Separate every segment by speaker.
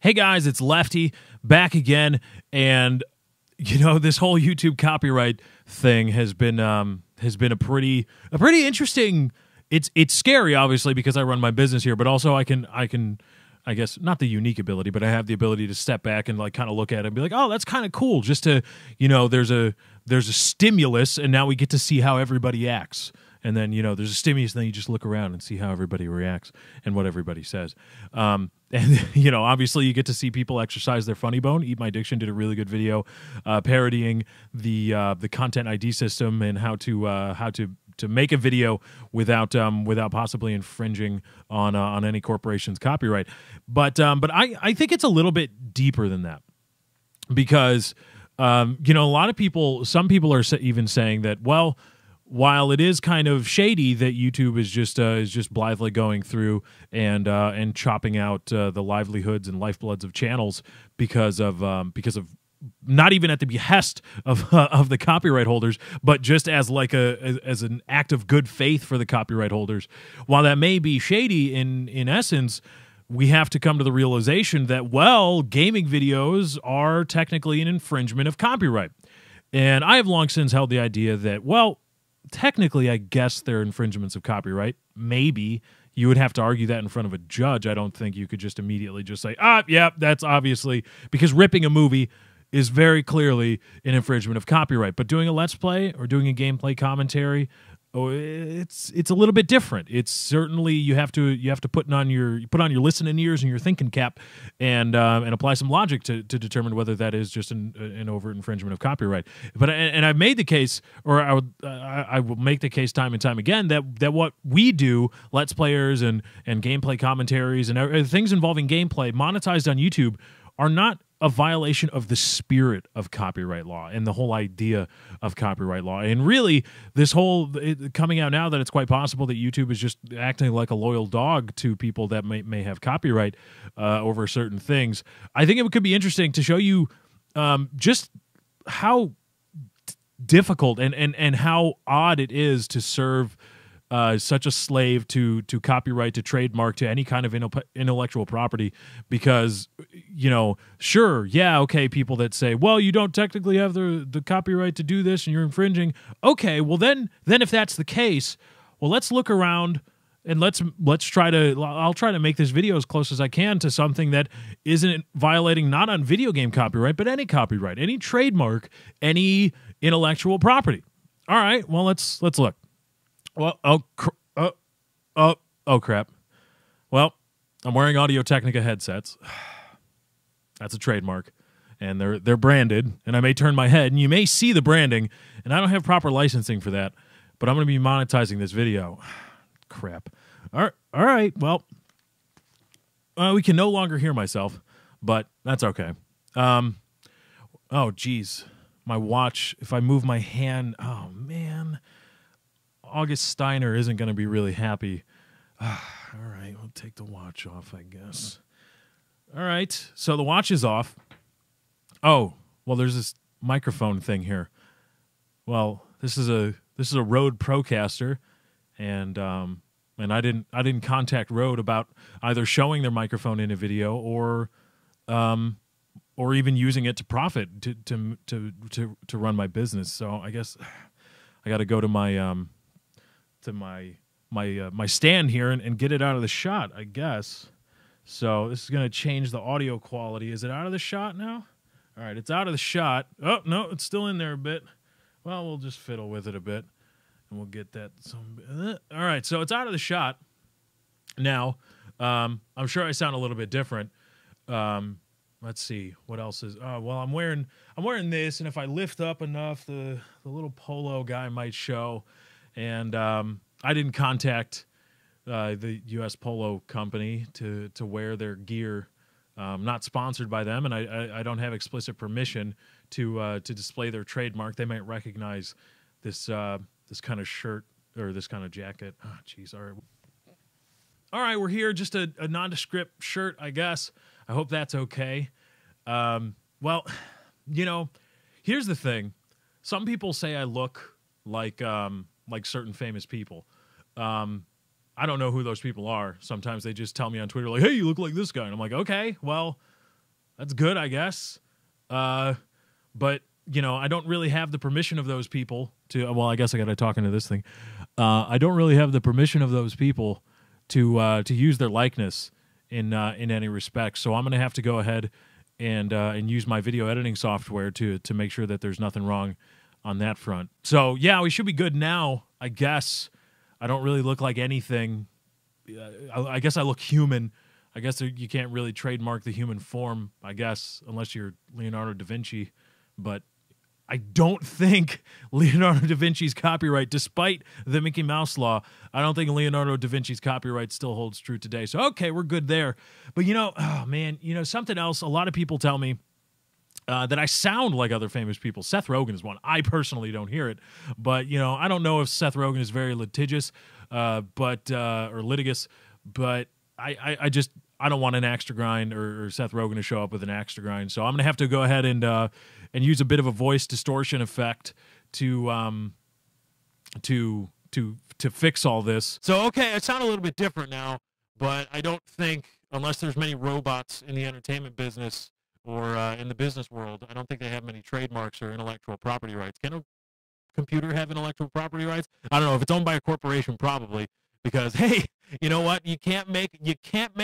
Speaker 1: Hey guys, it's Lefty back again, and you know this whole YouTube copyright thing has been a pretty interesting. It's scary, obviously, because I run my business here, but also I guess not the unique ability, but I have the ability to step back and like kind of look at it and be like, oh, that's kind of cool. Just to there's a stimulus, and now we get to see how everybody acts. And then, there's a stimulus, and then you just look around and see how everybody reacts and what everybody says. And, obviously you get to see people exercise their funny bone. Eat My Diction did a really good video parodying the content ID system and how to make a video without possibly infringing on any corporation's copyright. But I think it's a little bit deeper than that, because, a lot of people, some people are even saying that, well, while it is kind of shady that YouTube is just blithely going through and chopping out the livelihoods and lifebloods of channels because of not even at the behest of the copyright holders, but just as like as an act of good faith for the copyright holders. While that may be shady in essence, we have to come to the realization that, well, gaming videos are technically an infringement of copyright. And I have long since held the idea that, well, technically, I guess they're infringements of copyright. Maybe you would have to argue that in front of a judge. I don't think you could just immediately just say, yeah, that's obviously, because ripping a movie is very clearly an infringement of copyright. But doing a Let's Play or doing a gameplay commentary, it's a little bit different. It's certainly you have to put on your listening ears and your thinking cap and apply some logic to determine whether that is just an overt infringement of copyright. But I've made the case, or I will make the case time and time again that what we do, Let's Players and gameplay commentaries and things involving gameplay monetized on YouTube, are not a violation of the spirit of copyright law and the whole idea of copyright law. And really, this whole coming out now that it's quite possible that YouTube is just acting like a loyal dog to people that may have copyright over certain things. I think it could be interesting to show you just how difficult and how odd it is to serve such a slave to copyright, to trademark, to any kind of intellectual property, because, sure, yeah, okay, people that say, well, you don't technically have the copyright to do this and you're infringing. Okay, well then if that's the case, well, let's look around and let's try to, I'll try to make this video as close as I can to something that isn't violating not on video game copyright, but any copyright, any trademark, any intellectual property. All right, well, let's look. Well, oh crap. Well, I'm wearing Audio-Technica headsets. That's a trademark, and they're branded, and I may turn my head, and you may see the branding, and I don't have proper licensing for that, but I'm going to be monetizing this video. Crap. All right, well, we can no longer hear myself, but that's okay. Oh, geez. My watch, if I move my hand, oh, man. August Steiner isn't going to be really happy. All right, we'll take the watch off, I guess. All right, so the watch is off. Oh, well, there's this microphone thing here. Well, this is a Rode Procaster, and I didn't contact Rode about either showing their microphone in a video or even using it to profit to run my business. So I guess I got to go to my my stand here and get it out of the shot, I guess. So this is going to change the audio quality. Is it out of the shot now? All right, it's out of the shot. Oh, no, it's still in there a bit. Well, we'll just fiddle with it a bit, and we'll get that. All right, so it's out of the shot now. I'm sure I sound a little bit different. Let's see, what else is... Oh, well, I'm wearing this, and if I lift up enough, the little polo guy might show. And I didn't contact the U.S. Polo Company to wear their gear. Not sponsored by them, and I don't have explicit permission to display their trademark. They might recognize this kind of shirt or this kind of jacket. Oh, jeez. All right, we're here. Just a nondescript shirt, I guess. I hope that's okay. Well, here's the thing. Some people say I look like certain famous people. I don't know who those people are. Sometimes they just tell me on Twitter, like, hey, you look like this guy. And I'm like, okay, well, That's good, I guess. But you know, I don't really have the permission of those people to. Well, I guess I got to talk into this thing. I don't really have the permission of those people to use their likeness in any respect. So I'm going to have to go ahead and use my video editing software to make sure that there's nothing wrong on that front. So yeah, we should be good now, I guess. I don't really look like anything. I guess I look human. I guess you can't really trademark the human form, I guess, unless you're Leonardo da Vinci. But I don't think Leonardo da Vinci's copyright, despite the Mickey Mouse law, I don't think Leonardo da Vinci's copyright still holds true today. So, okay, we're good there. But, you know, oh, man, you know, something else, a lot of people tell me that I sound like other famous people. Seth Rogen is one. I personally don't hear it. But, you know, I don't know if Seth Rogen is very litigious or litigious, but I don't want an axe to grind or Seth Rogen to show up with an axe to grind. So I'm going to have to go ahead and use a bit of a voice distortion effect to fix all this. So, okay, I sound a little bit different now, but I don't think, unless there's many robots in the entertainment business or in the business world, I don't think they have many trademarks or intellectual property rights. Can a computer have intellectual property rights? I don't know. If it's owned by a corporation, probably. Because, hey, you know what? You can't make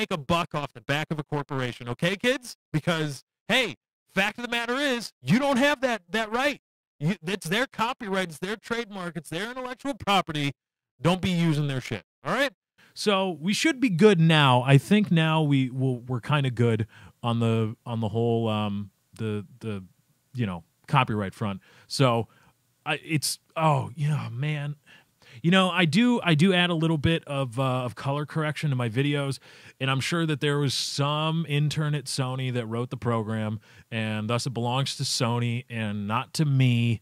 Speaker 1: a buck off the back of a corporation, okay, kids? Because, hey, fact of the matter is, you don't have that right. It's their copyright, it's their trademark, it's their intellectual property. Don't be using their shit. All right? So we should be good now. I think now we're kind of good on the whole the you know, copyright front. So man. You know, I do add a little bit of color correction to my videos, and I'm sure that there was some intern at Sony that wrote the program, and thus it belongs to Sony and not to me.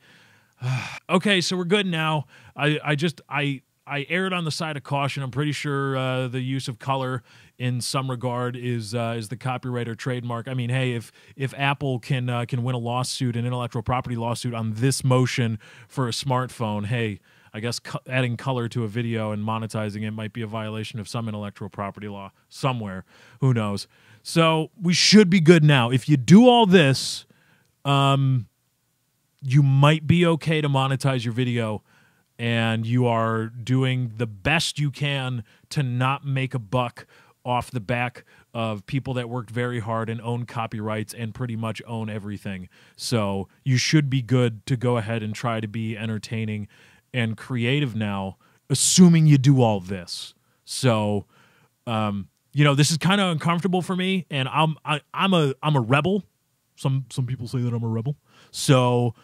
Speaker 1: Okay, so we're good now. I erred on the side of caution. I'm pretty sure the use of color in some regard is the copyright or trademark. I mean, hey, if Apple can win a lawsuit, an intellectual property lawsuit on this motion for a smartphone, hey, I guess adding color to a video and monetizing it might be a violation of some intellectual property law somewhere. Who knows? So we should be good now. If you do all this, you might be okay to monetize your video, and you are doing the best you can to not make a buck off the back of people that worked very hard and own copyrights and pretty much own everything. So you should be good to go ahead and try to be entertaining and creative now, assuming you do all this. So, you know, this is kind of uncomfortable for me, and I'm a rebel. Some people say that I'm a rebel. So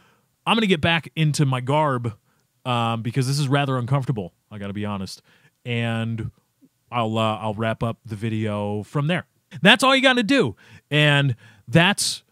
Speaker 1: I'm gonna get back into my garb because this is rather uncomfortable. I got to be honest, and I'll wrap up the video from there. That's all you got to do, and that's.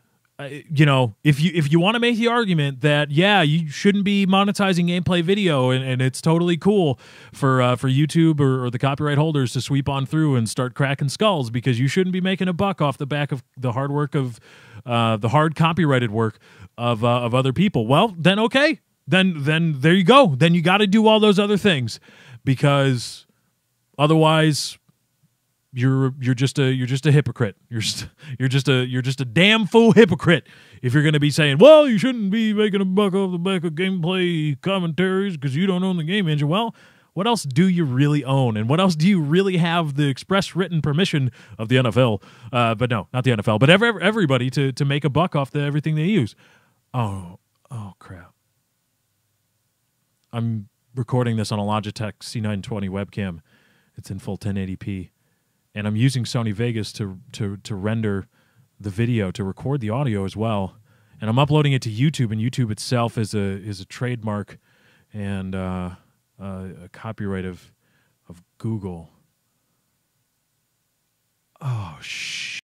Speaker 1: You know, if you want to make the argument that, yeah, you shouldn't be monetizing gameplay video and it's totally cool for YouTube or the copyright holders to sweep on through and start cracking skulls because you shouldn't be making a buck off the back of the hard work of the hard copyrighted work of other people. Well, then okay, then there you go. Then you got to do all those other things because otherwise you're just a hypocrite. You're just a damn fool hypocrite if you're going to be saying, well, you shouldn't be making a buck off the back of gameplay commentaries because you don't own the game engine. Well, what else do you really own, and what else do you really have the express written permission of the NFL? But no, not the NFL, but everybody to make a buck off everything they use. Oh crap! I'm recording this on a Logitech C920 webcam. It's in full 1080p. And I'm using Sony Vegas to render the video, to record the audio as well. And I'm uploading it to YouTube, and YouTube itself is a trademark and a copyright of Google. Oh, shit.